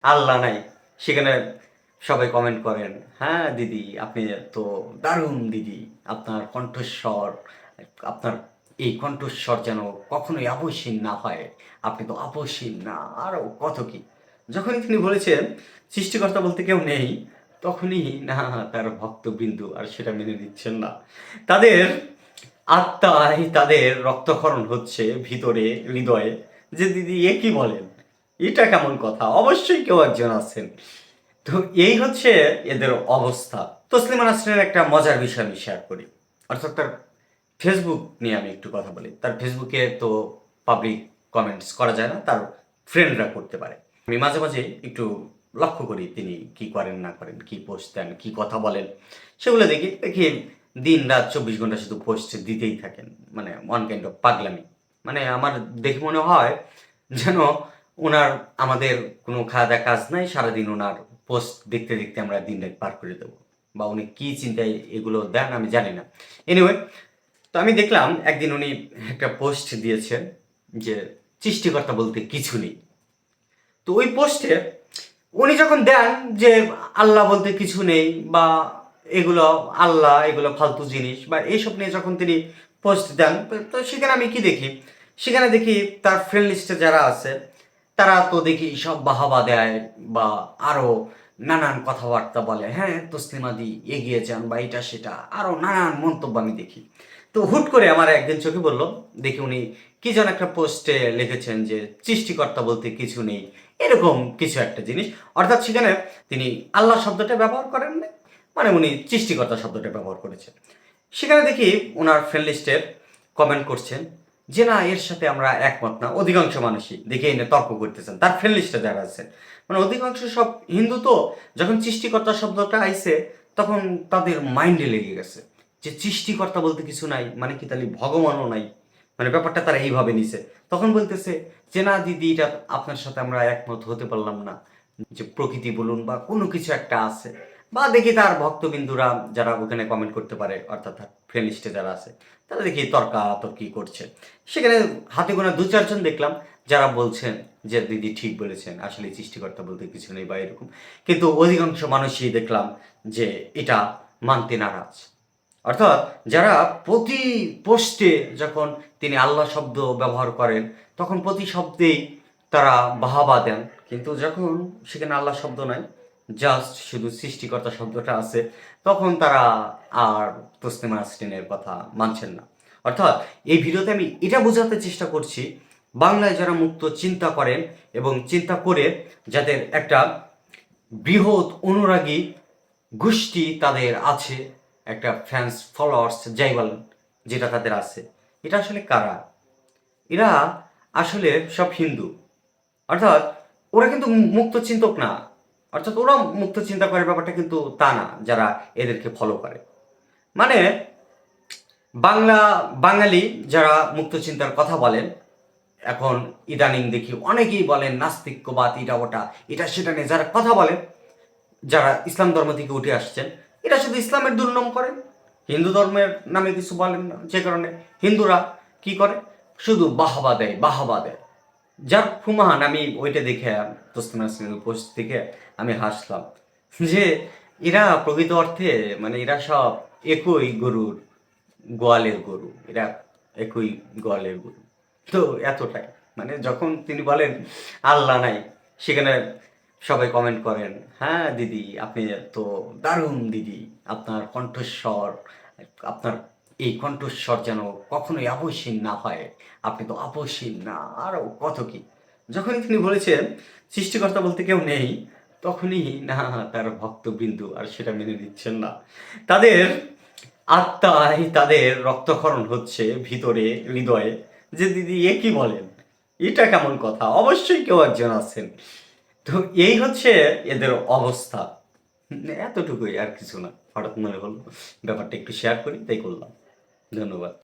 আল্লাহ নাই, সেখানে সবাই কমেন্ট করেন, হ্যাঁ দিদি আপনি তো দারুণ দিদি, আপনার কণ্ঠস্বর, আপনার এই কণ্ঠস্বর যেন কখনোই আপসহীন না হয়, আপনি তো আপসহীন না, আরও কত কি। যখনই তিনি বলেছেন সৃষ্টিকর্তা বলতে কেউ নেই, তখনই না তার ভক্তবিন্দু আর সেটা মেনে নিচ্ছেন না। তাদের আত্মায় তাদের রক্তক্ষরণ হচ্ছে ভিতরে, হৃদয়ে, যে দিদি এ কি বলেন, এটা কেমন কথা, অবশ্যই কেউ একজন আছেন। তো এই হচ্ছে এদের অবস্থা। তসলিমা নাসরিনের একটা মজার বিষয় আমি শেয়ার করি, অর্থাৎ তার ফেসবুক নিয়ে আমি একটু কথা বলি। তার ফেসবুকে তো পাবলিক কমেন্টস করা যায় না, তার ফ্রেন্ডরা করতে পারে। আমি মাঝে মাঝে একটু লক্ষ্য করি তিনি কি করেন না করেন, কি পোস্ট দেন, কি কথা বলেন, সেগুলো দেখি দেখি দিন রাত 24 ঘন্টা শুধু পোস্ট দিতেই থাকেন, মানে ওয়ান কাইন্ড অফ পাগলামি। মানে আমার দেখে মনে হয় যেন ওনার আমাদের কোনো খাওয়া দাওয়া কাজ নাই, সারাদিন ওনার পোস্ট দেখতে দেখতে আমরা দিন রাত পার করে দেবো, বা উনি কী চিন্তায় এগুলো দেন আমি জানি না। এনিওয়ে, তো আমি দেখলাম একদিন উনি একটা পোস্ট দিয়েছেন যে সৃষ্টিকর্তা বলতে কিছু নেই। তো ওই পোস্টে উনি যখন দেন যে আল্লাহ বলতে কিছু নেই, বা এগুলো আল্লাহ এগুলো ফালতু জিনিস, বা এইসব নিয়ে যখন তিনি পোস্ট দেন, তো সেখানে আমি কি দেখি, সেখানে দেখি তার ফ্রেন্ড লিস্টে যারা আছে তারা তো দেখি সব বাহাবা দেয়, বা আরও নানান কথাবার্তা বলে, হ্যাঁ তসলিমাদি এগিয়ে যান, বা এটা সেটা আরও নানান মন্তব্য আমি দেখি। তো হুট করে আমার একদিন চোখে বললো, দেখি উনি কি যেন একটা পোস্টে লিখেছেন যে সৃষ্টিকর্তা বলতে কিছু নেই, এরকম কিছু একটা জিনিস। অর্থাৎ সেখানে তিনি আল্লাহ শব্দটা ব্যবহার করেন না, মানে উনি সৃষ্টিকর্তা শব্দটা ব্যবহার করেছেন। সেখানে দেখি ওনার ফ্রেন্ড লিস্টের কমেন্ট করছেন যে না, এর সাথে আমরা একমত না। অধিকাংশ মানুষই দেখে এনে তর্ক করতেছেন, তার ফ্রেন্ড লিস্টে যারা আছেন, মানে অধিকাংশ সব হিন্দু। তো যখন সৃষ্টিকর্তা শব্দটা আইছে, তখন তাদের মাইন্ডে লেগে গেছে যে সৃষ্টিকর্তা বলতে কিছু নাই, মানে কি তাহলে ভগবানও নাই, মানে ব্যাপারটা তারা এইভাবে নিছে। তখন বলতেছে যে না দিদি, এটা আপনার সাথে আমরা একমত হতে পারলাম না, যে প্রকৃতি বলুন বা কোনো কিছু একটা আছে। বা দেখি তার ভক্তবিন্দুরা যারা ওখানে কমেন্ট করতে পারে, অর্থাৎ তার ফ্রেন্ড লিস্টে যারা আছে, তারা দেখি তর্কাতর্কি করছে। সেখানে হাতে গোনা দু চারজন দেখলাম যারা বলছেন যে দিদি ঠিক বলেছেন, আসলে সৃষ্টিকর্তা বলতে কিছু নেই বা এরকম। কিন্তু অধিকাংশ মানুষই দেখলাম যে এটা মানতে নারাজ। অর্থাৎ যারা প্রতি পোস্টে যখন তিনি আল্লাহ শব্দ ব্যবহার করেন, তখন প্রতি শব্দেই তারা বাহাবা দেন, কিন্তু যখন সেখানে আল্লাহ শব্দ নাই, জাস্ট শুধু সৃষ্টিকর্তা শব্দটা আছে, তখন তারা আর তসলিমা নাসরিনের কথা মানছেন না। অর্থাৎ এই ভিডিওতে আমি এটা বোঝাতে চেষ্টা করছি, বাংলায় যারা মুক্ত চিন্তা করেন এবং চিন্তা করে যাদের একটা বৃহৎ অনুরাগী গোষ্ঠী তাদের আছে, একটা ফ্যান্স ফলোয়ার্স যাই বলেন, যেটা তাদের আছে, এটা আসলে কারা? এরা আসলে সব হিন্দু। অর্থাৎ ওরা কিন্তু মুক্ত চিন্তক না, অর্থাৎ ওরা মুক্ত চিন্তা করে ব্যাপারটা কিন্তু তা না, যারা এদেরকে ফলো করে। মানে বাঙালি যারা মুক্ত চিন্তার কথা বলেন, এখন ইদানিং দেখি অনেকেই বলেন নাস্তিক্যবাদ, এটা ওটা এটা সেটা নিয়ে যারা কথা বলেন, যারা ইসলাম ধর্ম থেকে উঠে আসছেন, এটা শুধু ইসলামের দুর্নাম করেন, হিন্দু ধর্মের নামে কিছু বলেন না। যে কারণে হিন্দুরা কি করে, শুধু বাহবা দেয় বাহবা দেয়। যার ফুমাহান, আমি ওইটা দেখে তসলিমা নাসরিনের পোস্ট থেকে আমি হাসলাম যে এরা প্রকৃত অর্থে, মানে এরা সব একই গরুর গোয়ালের গরু, এরা একই গোয়ালের গরু। তো এতটাই, মানে যখন তিনি বলেন আল্লাহ নাই, সেখানে সবাই কমেন্ট করেন, হ্যাঁ দিদি আপনি তো দারুণ দিদি, আপনার কণ্ঠস্বর, আপনার এই কণ্ঠস্বর যেন কখনোই আপসহীন না হয়, আপনি তো আপসহীন না, আরও কত কি। যখনই তিনি বলেছেন সৃষ্টিকর্তা বলতে কেউ নেই, তখনই না তার ভক্তবিন্দু আর সেটা মেনে নিচ্ছেন না। তাদের আত্মায় তাদের রক্তক্ষরণ হচ্ছে ভিতরে, হৃদয়ে, যে দিদি এ কি বলেন, এটা কেমন কথা, অবশ্যই কেউ একজন আছেন। তো এই হচ্ছে এদের অবস্থা। এতটুকুই, আর কিছু না। হঠাৎ মনে হলো ব্যাপারটা একটু শেয়ার করি, তাই করলাম। ধন্যবাদ।